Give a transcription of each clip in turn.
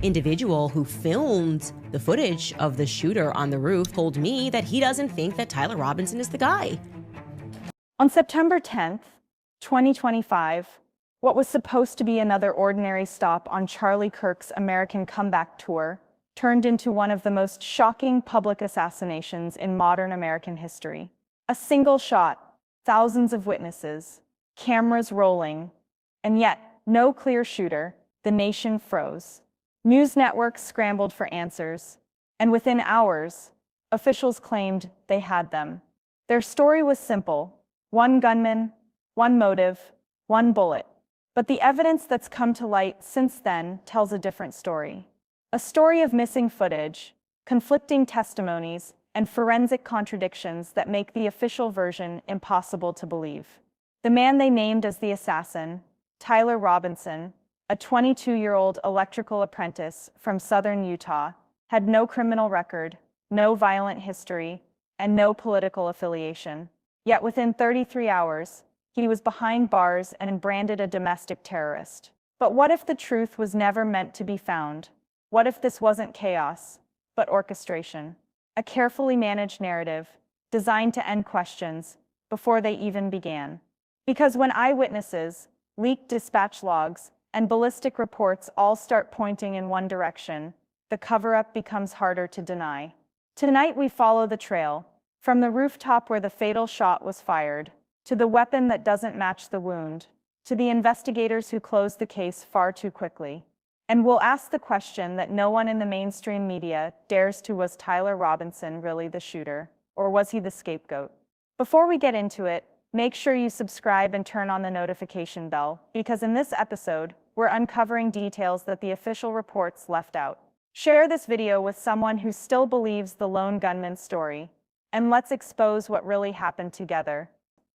individual who filmed the footage of the shooter on the roof told me that he doesn't think that Tyler Robinson is the guy. On September 10th, 2025, what was supposed to be another ordinary stop on Charlie Kirk's American comeback tour turned into one of the most shocking public assassinations in modern American history. A single shot, thousands of witnesses, cameras rolling, and yet no clear shooter. The nation froze. News networks scrambled for answers, and within hours, officials claimed they had them. Their story was simple: one gunman, one motive, one bullet. But the evidence that's come to light since then tells a different story. A story of missing footage, conflicting testimonies, and forensic contradictions that make the official version impossible to believe. The man they named as the assassin, Tyler Robinson, a 22-year-old electrical apprentice from southern Utah, had no criminal record, no violent history, and no political affiliation. Yet within 33 hours, he was behind bars and branded a domestic terrorist. But what if the truth was never meant to be found? What if this wasn't chaos, but orchestration? A carefully managed narrative designed to end questions before they even began. Because when eyewitnesses, leaked dispatch logs, and ballistic reports all start pointing in one direction, the cover-up becomes harder to deny. Tonight we follow the trail, from the rooftop where the fatal shot was fired, to the weapon that doesn't match the wound, to the investigators who closed the case far too quickly. And we'll ask the question that no one in the mainstream media dares to: was Tyler Robinson really the shooter, or was he the scapegoat? Before we get into it, make sure you subscribe and turn on the notification bell, because in this episode, we're uncovering details that the official reports left out. Share this video with someone who still believes the lone gunman story, and let's expose what really happened together,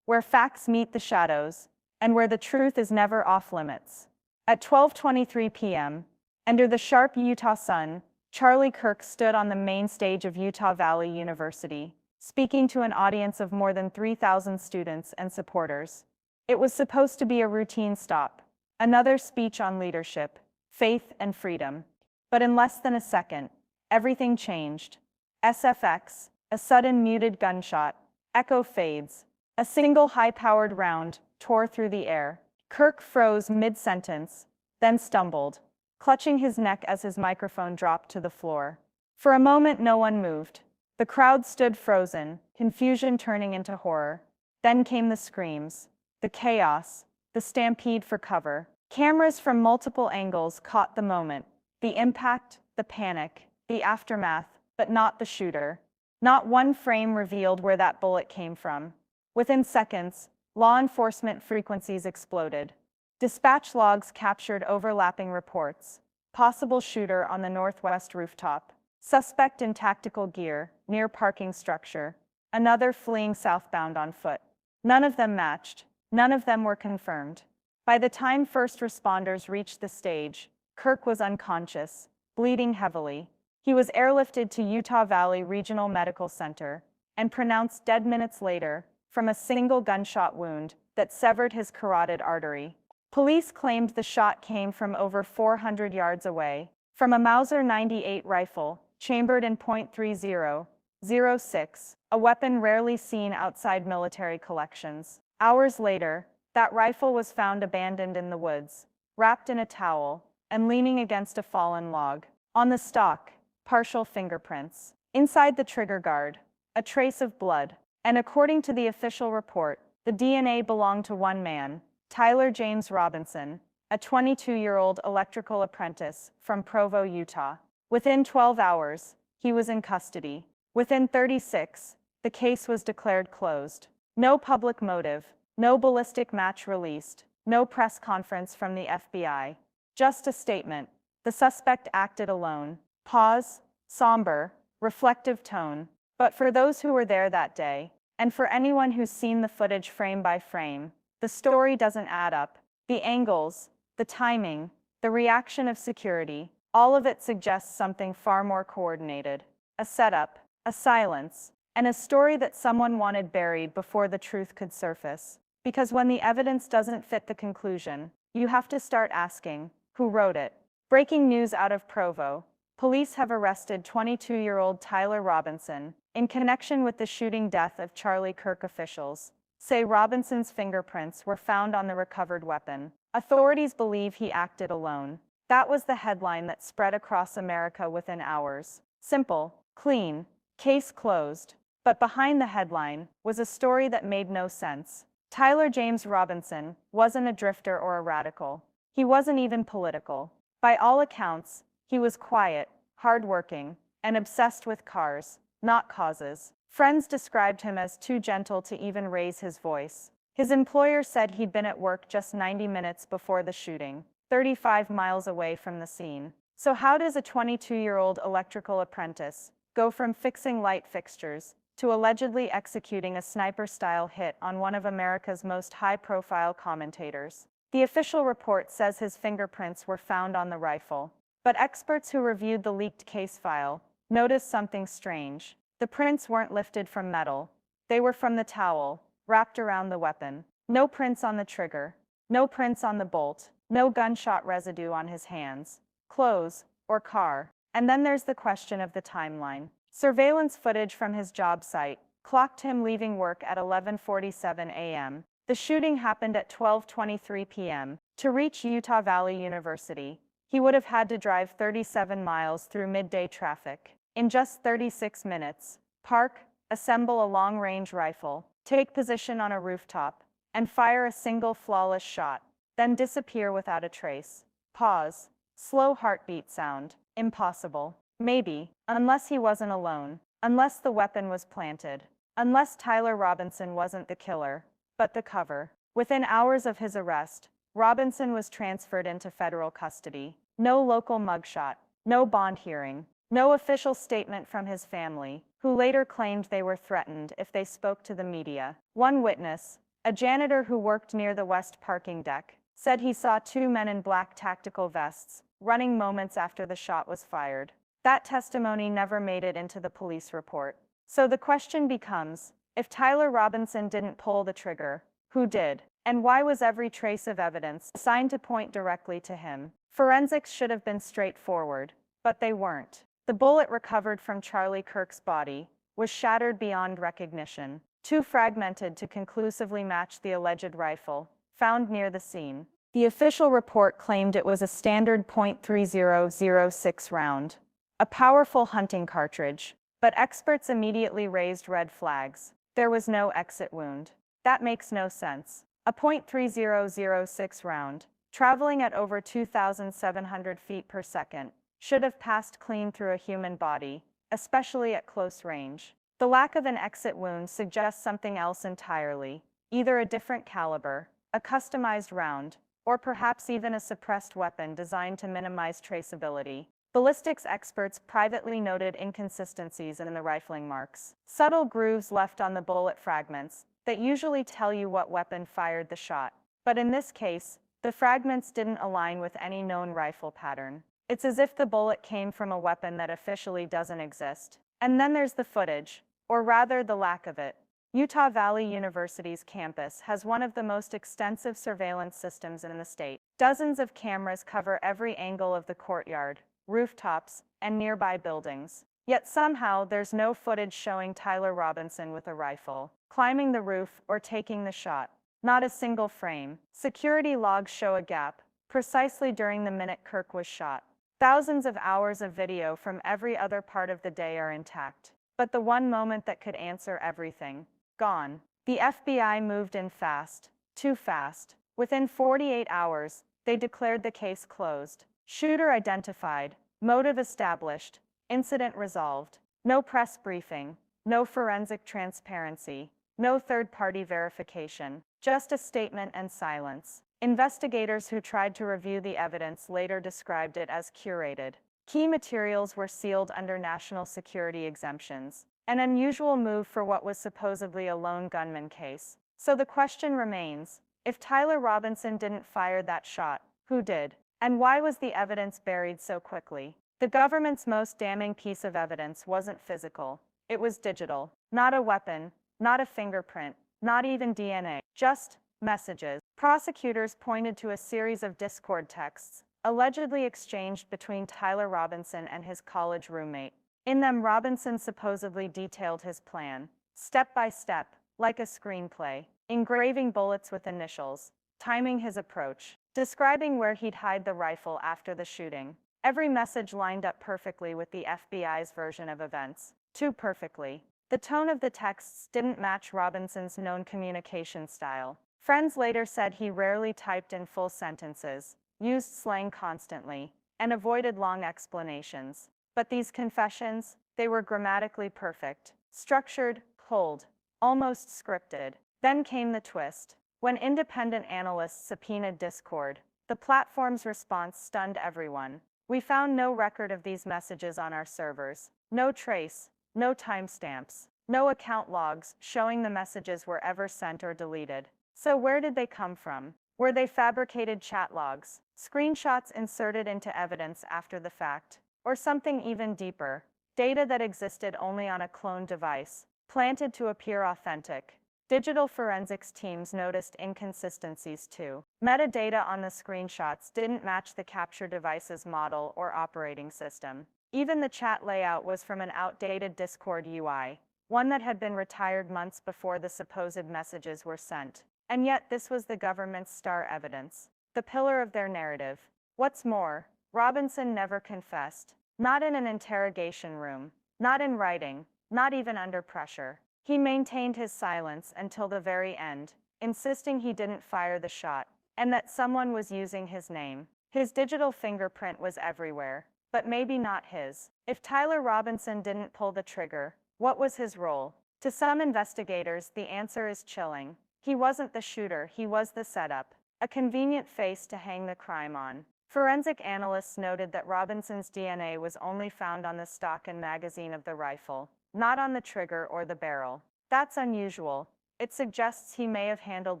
where facts meet the shadows, and where the truth is never off limits. At 12:23 p.m., under the sharp Utah sun, Charlie Kirk stood on the main stage of Utah Valley University, speaking to an audience of more than 3,000 students and supporters. It was supposed to be a routine stop, another speech on leadership, faith, and freedom. But in less than a second, everything changed. SFX, a sudden muted gunshot, echo fades. A single high-powered round tore through the air. Kirk froze mid-sentence, then stumbled, clutching his neck as his microphone dropped to the floor. For a moment, no one moved. The crowd stood frozen, confusion turning into horror. Then came the screams, the chaos, the stampede for cover. Cameras from multiple angles caught the moment. The impact, the panic, the aftermath, but not the shooter. Not one frame revealed where that bullet came from. Within seconds, law enforcement frequencies exploded. Dispatch logs captured overlapping reports. Possible shooter on the northwest rooftop. Suspect in tactical gear, near parking structure. Another fleeing southbound on foot. None of them matched. None of them were confirmed. By the time first responders reached the stage, Kirk was unconscious, bleeding heavily. He was airlifted to Utah Valley Regional Medical Center and pronounced dead minutes later from a single gunshot wound that severed his carotid artery. Police claimed the shot came from over 400 yards away, from a Mauser 98 rifle, chambered in .30.06, a weapon rarely seen outside military collections. Hours later, that rifle was found abandoned in the woods, wrapped in a towel, and leaning against a fallen log. On the stock, partial fingerprints. Inside the trigger guard, a trace of blood. And according to the official report, the DNA belonged to one man, Tyler James Robinson, a 22-year-old electrical apprentice from Provo, Utah. Within 12 hours, he was in custody. Within 36, the case was declared closed. No public motive, no ballistic match released, no press conference from the FBI. Just a statement. The suspect acted alone. Pause, somber, reflective tone. But for those who were there that day, and for anyone who's seen the footage frame by frame, the story doesn't add up. The angles, the timing, the reaction of security, all of it suggests something far more coordinated. A setup, a silence, and a story that someone wanted buried before the truth could surface. Because when the evidence doesn't fit the conclusion, you have to start asking, who wrote it? Breaking news out of Provo. Police have arrested 22-year-old Tyler Robinson in connection with the shooting death of Charlie Kirk. Officials say Robinson's fingerprints were found on the recovered weapon. Authorities believe he acted alone. That was the headline that spread across America within hours. Simple, clean, case closed. But behind the headline was a story that made no sense. Tyler James Robinson wasn't a drifter or a radical. He wasn't even political. By all accounts, he was quiet, hardworking, and obsessed with cars, not causes. Friends described him as too gentle to even raise his voice. His employer said he'd been at work just 90 minutes before the shooting, 35 miles away from the scene. So how does a 22-year-old electrical apprentice go from fixing light fixtures to allegedly executing a sniper-style hit on one of America's most high-profile commentators? The official report says his fingerprints were found on the rifle. But experts who reviewed the leaked case file noticed something strange. The prints weren't lifted from metal. They were from the towel, wrapped around the weapon. No prints on the trigger. No prints on the bolt. No gunshot residue on his hands, clothes, or car. And then there's the question of the timeline. Surveillance footage from his job site clocked him leaving work at 11:47 a.m. The shooting happened at 12:23 p.m. To reach Utah Valley University, he would have had to drive 37 miles through midday traffic. In just 36 minutes, park, assemble a long-range rifle, take position on a rooftop, and fire a single flawless shot, then disappear without a trace. Pause. Slow heartbeat sound. Impossible. Maybe, unless he wasn't alone, unless the weapon was planted, unless Tyler Robinson wasn't the killer, but the cover. Within hours of his arrest, Robinson was transferred into federal custody. No local mugshot, no bond hearing, no official statement from his family, who later claimed they were threatened if they spoke to the media. One witness, a janitor who worked near the west parking deck, said he saw two men in black tactical vests running moments after the shot was fired. That testimony never made it into the police report. So the question becomes, if Tyler Robinson didn't pull the trigger, who did? And why was every trace of evidence assigned to point directly to him? Forensics should have been straightforward, but they weren't. The bullet recovered from Charlie Kirk's body was shattered beyond recognition, too fragmented to conclusively match the alleged rifle found near the scene. The official report claimed it was a standard .3006 round, a powerful hunting cartridge, but experts immediately raised red flags. There was no exit wound. That makes no sense. A .3006 round, traveling at over 2,700 feet per second, should have passed clean through a human body, especially at close range. The lack of an exit wound suggests something else entirely, either a different caliber, a customized round, or perhaps even a suppressed weapon designed to minimize traceability. Ballistics experts privately noted inconsistencies in the rifling marks, subtle grooves left on the bullet fragments that usually tell you what weapon fired the shot. But in this case, the fragments didn't align with any known rifle pattern. It's as if the bullet came from a weapon that officially doesn't exist. And then there's the footage, or rather the lack of it. Utah Valley University's campus has one of the most extensive surveillance systems in the state. Dozens of cameras cover every angle of the courtyard, rooftops, and nearby buildings. Yet somehow there's no footage showing Tyler Robinson with a rifle, climbing the roof, or taking the shot. Not a single frame. Security logs show a gap, precisely during the minute Kirk was shot. Thousands of hours of video from every other part of the day are intact. But the one moment that could answer everything, gone. The FBI moved in fast, too fast. Within 48 hours, they declared the case closed. Shooter identified, motive established, incident resolved. No press briefing, no forensic transparency, no third-party verification, just a statement and silence. Investigators who tried to review the evidence later described it as curated. Key materials were sealed under national security exemptions, an unusual move for what was supposedly a lone gunman case. So the question remains, if Tyler Robinson didn't fire that shot, who did? And why was the evidence buried so quickly? The government's most damning piece of evidence wasn't physical. It was digital. Not a weapon, not a fingerprint, not even DNA. Just messages. Prosecutors pointed to a series of Discord texts, allegedly exchanged between Tyler Robinson and his college roommate. In them, Robinson supposedly detailed his plan, step by step, like a screenplay, engraving bullets with initials, timing his approach, describing where he'd hide the rifle after the shooting. Every message lined up perfectly with the FBI's version of events, too perfectly. The tone of the texts didn't match Robinson's known communication style. Friends later said he rarely typed in full sentences, used slang constantly, and avoided long explanations. But these confessions, they were grammatically perfect, structured, cold, almost scripted. Then came the twist. When independent analysts subpoenaed Discord, the platform's response stunned everyone. We found no record of these messages on our servers. No trace, no timestamps, no account logs showing the messages were ever sent or deleted. So where did they come from? Were they fabricated chat logs, screenshots inserted into evidence after the fact, or something even deeper, data that existed only on a cloned device, planted to appear authentic? Digital forensics teams noticed inconsistencies too. Metadata on the screenshots didn't match the capture device's model or operating system. Even the chat layout was from an outdated Discord UI, one that had been retired months before the supposed messages were sent. And yet this was the government's star evidence, the pillar of their narrative. What's more, Robinson never confessed. Not in an interrogation room, not in writing, not even under pressure. He maintained his silence until the very end, insisting he didn't fire the shot, and that someone was using his name. His digital fingerprint was everywhere, but maybe not his. If Tyler Robinson didn't pull the trigger, what was his role? To some investigators, the answer is chilling. He wasn't the shooter, he was the setup, a convenient face to hang the crime on. Forensic analysts noted that Robinson's DNA was only found on the stock and magazine of the rifle, not on the trigger or the barrel. That's unusual. It suggests he may have handled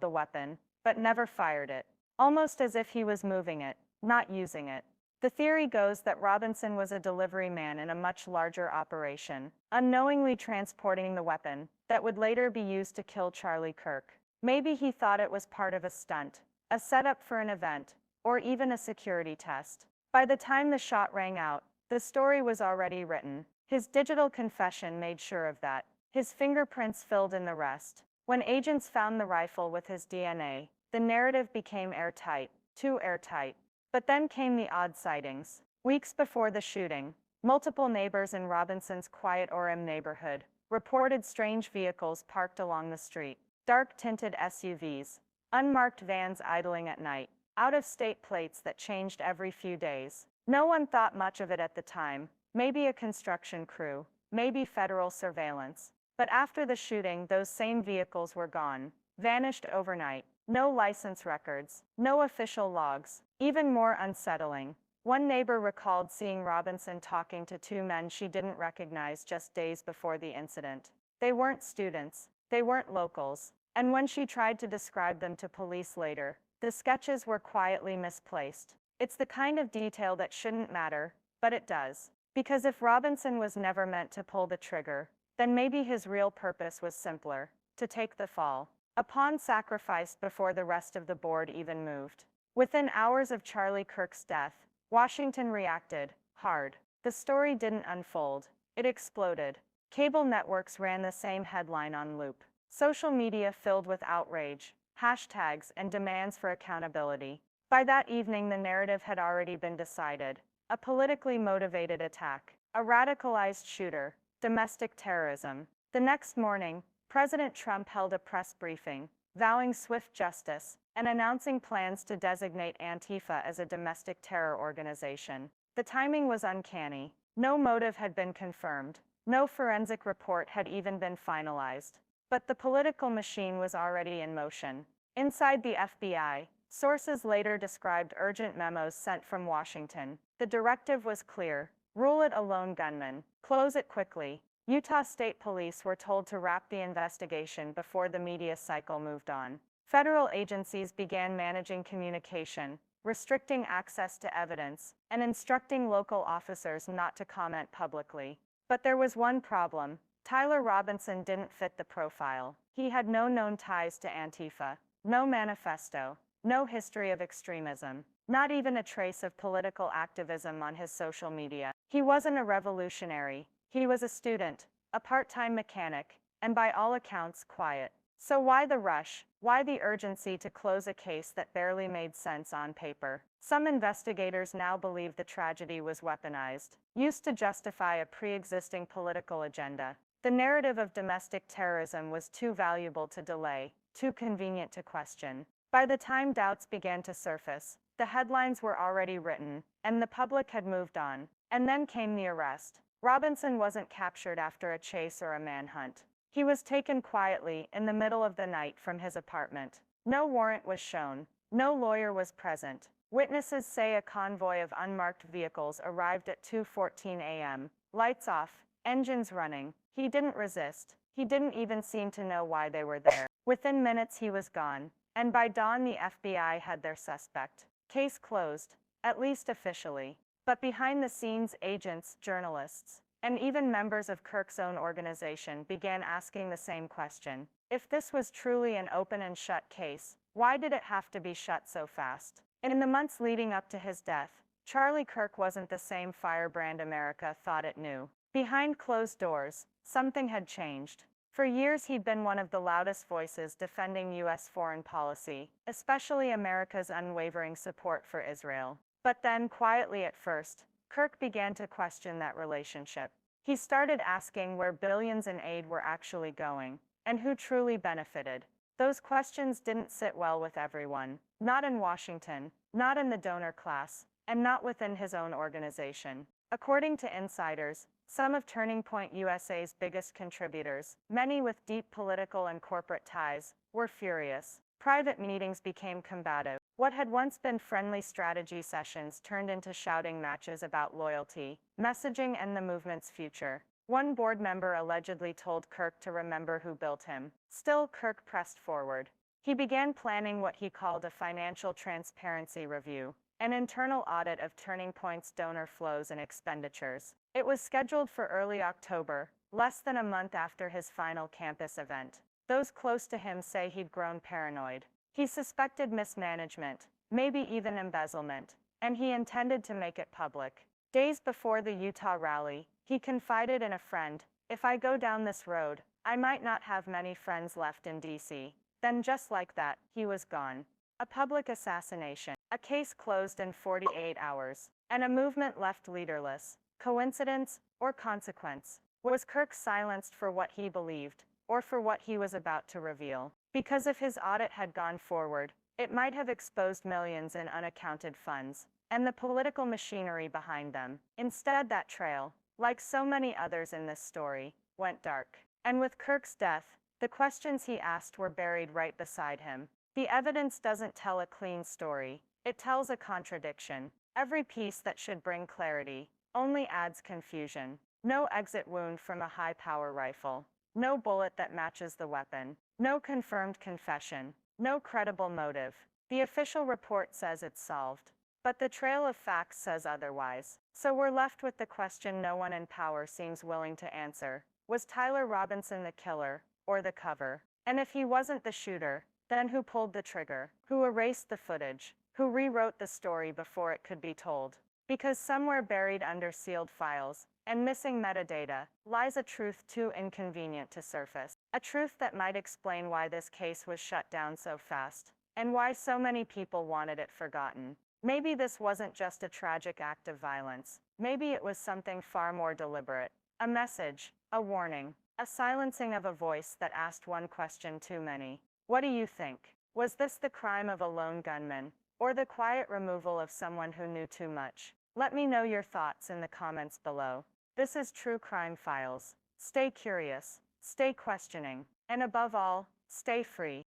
the weapon, but never fired it, almost as if he was moving it, not using it. The theory goes that Robinson was a delivery man in a much larger operation, unknowingly transporting the weapon that would later be used to kill Charlie Kirk. Maybe he thought it was part of a stunt, a setup for an event, or even a security test. By the time the shot rang out, the story was already written. His digital confession made sure of that. His fingerprints filled in the rest. When agents found the rifle with his DNA, the narrative became airtight, too airtight. But then came the odd sightings. Weeks before the shooting, multiple neighbors in Robinson's quiet Orem neighborhood reported strange vehicles parked along the street. Dark-tinted SUVs, unmarked vans idling at night, out-of-state plates that changed every few days. No one thought much of it at the time. Maybe a construction crew, maybe federal surveillance. But after the shooting, those same vehicles were gone, vanished overnight. No license records, no official logs. Even more unsettling, one neighbor recalled seeing Robinson talking to two men she didn't recognize just days before the incident. They weren't students, they weren't locals, and when she tried to describe them to police later, the sketches were quietly misplaced. It's the kind of detail that shouldn't matter, but it does. Because if Robinson was never meant to pull the trigger, then maybe his real purpose was simpler, to take the fall. A pawn sacrificed before the rest of the board even moved. Within hours of Charlie Kirk's death, Washington reacted hard. The story didn't unfold, it exploded. Cable networks ran the same headline on loop. Social media filled with outrage, hashtags, and demands for accountability. By that evening, the narrative had already been decided. A politically motivated attack, a radicalized shooter, domestic terrorism. The next morning, President Trump held a press briefing, vowing swift justice and announcing plans to designate Antifa as a domestic terror organization. The timing was uncanny. No motive had been confirmed. No forensic report had even been finalized. But the political machine was already in motion. Inside the FBI, sources later described urgent memos sent from Washington. The directive was clear: rule it a lone gunman, close it quickly. Utah State Police were told to wrap the investigation before the media cycle moved on. Federal agencies began managing communication, restricting access to evidence, and instructing local officers not to comment publicly. But there was one problem. Tyler Robinson didn't fit the profile. He had no known ties to Antifa, no manifesto, no history of extremism. Not even a trace of political activism on his social media. He wasn't a revolutionary. He was a student, a part-time mechanic, and by all accounts, quiet. So why the rush? Why the urgency to close a case that barely made sense on paper? Some investigators now believe the tragedy was weaponized, used to justify a pre-existing political agenda. The narrative of domestic terrorism was too valuable to delay, too convenient to question. By the time doubts began to surface, the headlines were already written, and the public had moved on. And then came the arrest. Robinson wasn't captured after a chase or a manhunt. He was taken quietly in the middle of the night from his apartment. No warrant was shown. No lawyer was present. Witnesses say a convoy of unmarked vehicles arrived at 2:14 a.m. Lights off, engines running. He didn't resist. He didn't even seem to know why they were there. Within minutes he was gone, and by dawn the FBI had their suspect. Case closed, at least officially. But behind the scenes, agents, journalists, and even members of Kirk's own organization began asking the same question. If this was truly an open and shut case, why did it have to be shut so fast? In the months leading up to his death, Charlie Kirk wasn't the same firebrand America thought it knew. Behind closed doors, something had changed. For years he'd been one of the loudest voices defending U.S. foreign policy, especially America's unwavering support for Israel. But then, quietly at first, Kirk began to question that relationship. He started asking where billions in aid were actually going, and who truly benefited. Those questions didn't sit well with everyone. Not in Washington, not in the donor class, and not within his own organization. According to insiders, some of Turning Point USA's biggest contributors, many with deep political and corporate ties, were furious. Private meetings became combative. What had once been friendly strategy sessions turned into shouting matches about loyalty, messaging, and the movement's future. One board member allegedly told Kirk to remember who built him. Still, Kirk pressed forward. He began planning what he called a financial transparency review, an internal audit of Turning Point's donor flows and expenditures. It was scheduled for early October, less than a month after his final campus event. Those close to him say he'd grown paranoid. He suspected mismanagement, maybe even embezzlement, and he intended to make it public. Days before the Utah rally, he confided in a friend, "If I go down this road, I might not have many friends left in D.C." Then just like that, he was gone. A public assassination, a case closed in 48 hours, and a movement left leaderless. Coincidence or consequence? Was Kirk silenced for what he believed, or for what he was about to reveal? Because if his audit had gone forward, it might have exposed millions in unaccounted funds, and the political machinery behind them. Instead, that trail, like so many others in this story, went dark. And with Kirk's death, the questions he asked were buried right beside him. The evidence doesn't tell a clean story. It tells a contradiction. Every piece that should bring clarity only adds confusion. No exit wound from a high-power rifle. No bullet that matches the weapon. No confirmed confession. No credible motive. The official report says it's solved, but the trail of facts says otherwise. So we're left with the question no one in power seems willing to answer. Was Tyler Robinson the killer, or the cover? And if he wasn't the shooter, then who pulled the trigger? Who erased the footage? Who rewrote the story before it could be told? Because somewhere buried under sealed files, and missing metadata, lies a truth too inconvenient to surface. A truth that might explain why this case was shut down so fast, and why so many people wanted it forgotten. Maybe this wasn't just a tragic act of violence. Maybe it was something far more deliberate. A message, a warning, a silencing of a voice that asked one question too many. What do you think? Was this the crime of a lone gunman, or the quiet removal of someone who knew too much? Let me know your thoughts in the comments below. This is True Crime Files. Stay curious, stay questioning, and above all, stay free.